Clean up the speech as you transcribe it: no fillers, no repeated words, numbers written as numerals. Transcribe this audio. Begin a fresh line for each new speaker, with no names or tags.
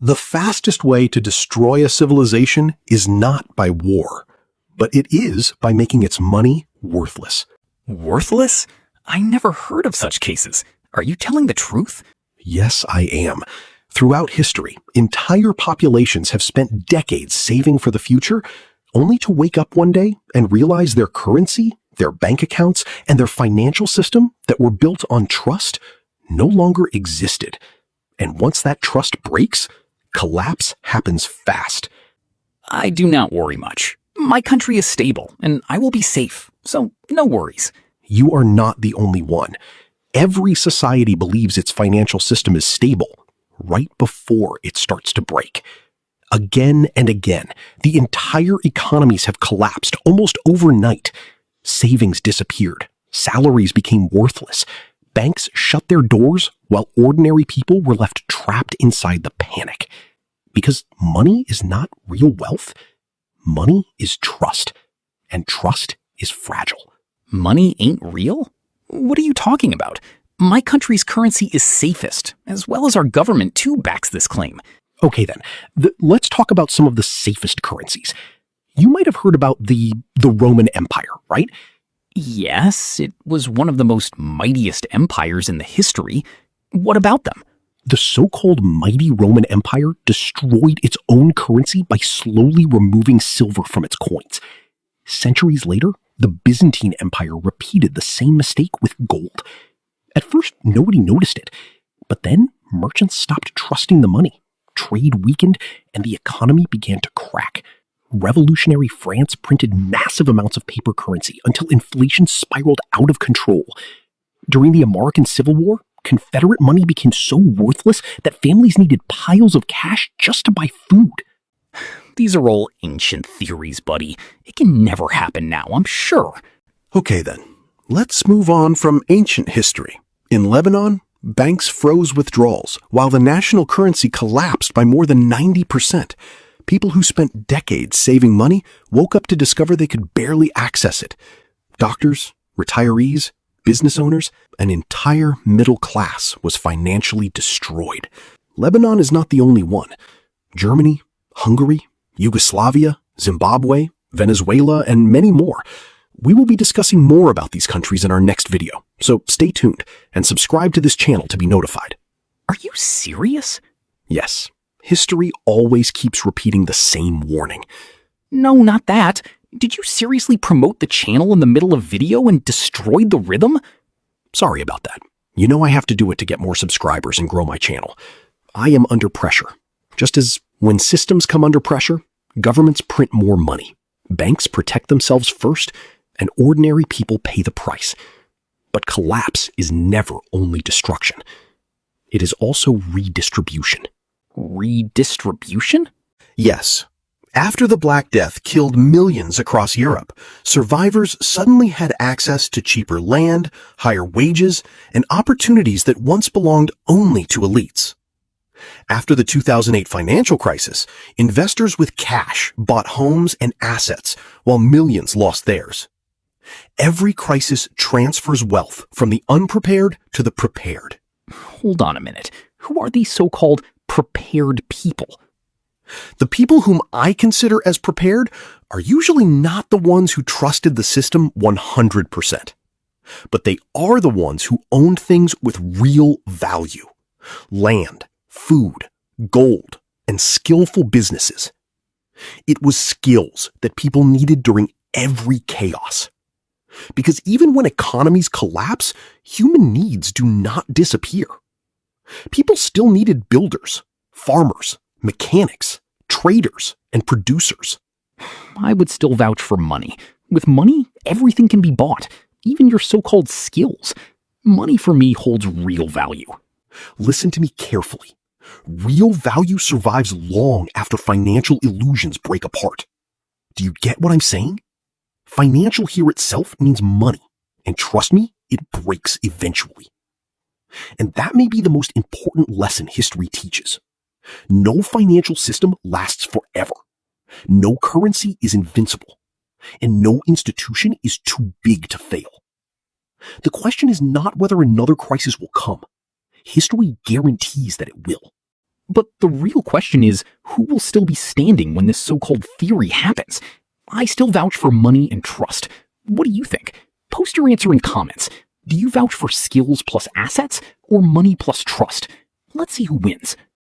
The fastest way to destroy a civilization is not by war, but it is by making its money worthless.
Worthless? I never heard of such cases. Are you telling the truth?
Yes, I am. Throughout history, entire populations have spent decades saving for the future, only to wake up one day and realize their currency, their bank accounts, and their financial system that were built on trust no longer existed. And once that trust breaks, collapse happens fast.
I do not worry much. My country is stable, and I will be safe, so no worries.
You are not the only one. Every society believes its financial system is stable right before it starts to break. Again and again, the entire economies have collapsed almost overnight. Savings disappeared. Salaries became worthless. Banks shut their doors while ordinary people were left trapped inside the panic. Because money is not real wealth. Money is trust. And trust is fragile.
Money ain't real? What are you talking about? My country's currency is safest, as well as our government too backs this claim.
Okay then, let's talk about some of the safest currencies. You might have heard about the Roman Empire, right?
Yes, it was one of the most mightiest empires in the history. What about them?
The so-called mighty Roman Empire destroyed its own currency by slowly removing silver from its coins. Centuries later, the Byzantine Empire repeated the same mistake with gold. At first, nobody noticed it, but then merchants stopped trusting the money. Trade weakened, and the economy began to crack. Revolutionary France printed massive amounts of paper currency until inflation spiraled out of control. During the American Civil War, Confederate money became so worthless that families needed piles of cash just to buy food.
These are all ancient theories, buddy. It can never happen now, I'm sure.
Okay then, let's move on from ancient history. In Lebanon, banks froze withdrawals while the national currency collapsed by more than 90%. People who spent decades saving money woke up to discover they could barely access it. Doctors, retirees, business owners, an entire middle class was financially destroyed. Lebanon is not the only one. Germany, Hungary, Yugoslavia, Zimbabwe, Venezuela, and many more. We will be discussing more about these countries in our next video, so stay tuned and subscribe to this channel to be notified.
Are you serious?
Yes, history always keeps repeating the same warning.
No, not that. Did you seriously promote the channel in the middle of video and destroyed the rhythm?
Sorry about that. You know I have to do it to get more subscribers and grow my channel. I am under pressure. Just as when systems come under pressure, governments print more money. Banks protect themselves first, and ordinary people pay the price. But collapse is never only destruction. It is also redistribution.
Redistribution?
Yes. After the Black Death killed millions across Europe, survivors suddenly had access to cheaper land, higher wages, and opportunities that once belonged only to elites. After the 2008 financial crisis, investors with cash bought homes and assets, while millions lost theirs. Every crisis transfers wealth from the unprepared to the prepared.
Hold on a minute. Who are these so-called prepared people?
The people whom I consider as prepared are usually not the ones who trusted the system 100%. But they are the ones who owned things with real value. Land, food, gold, and skillful businesses. It was skills that people needed during every chaos. Because even when economies collapse, human needs do not disappear. People still needed builders, farmers, mechanics, traders, and producers.
I would still vouch for money. With money, everything can be bought, even your so-called skills. Money for me holds real value.
Listen to me carefully. Real value survives long after financial illusions break apart. Do you get what I'm saying? Financial here itself means money, and trust me, it breaks eventually. And that may be the most important lesson history teaches. No financial system lasts forever. No currency is invincible, and no institution is too big to fail. The question is not whether another crisis will come. History guarantees that it will.
But the real question is, who will still be standing when this so-called theory happens? I still vouch for money and trust. What do you think? Post your answer in comments. Do you vouch for skills plus assets or money plus trust? Let's see who wins.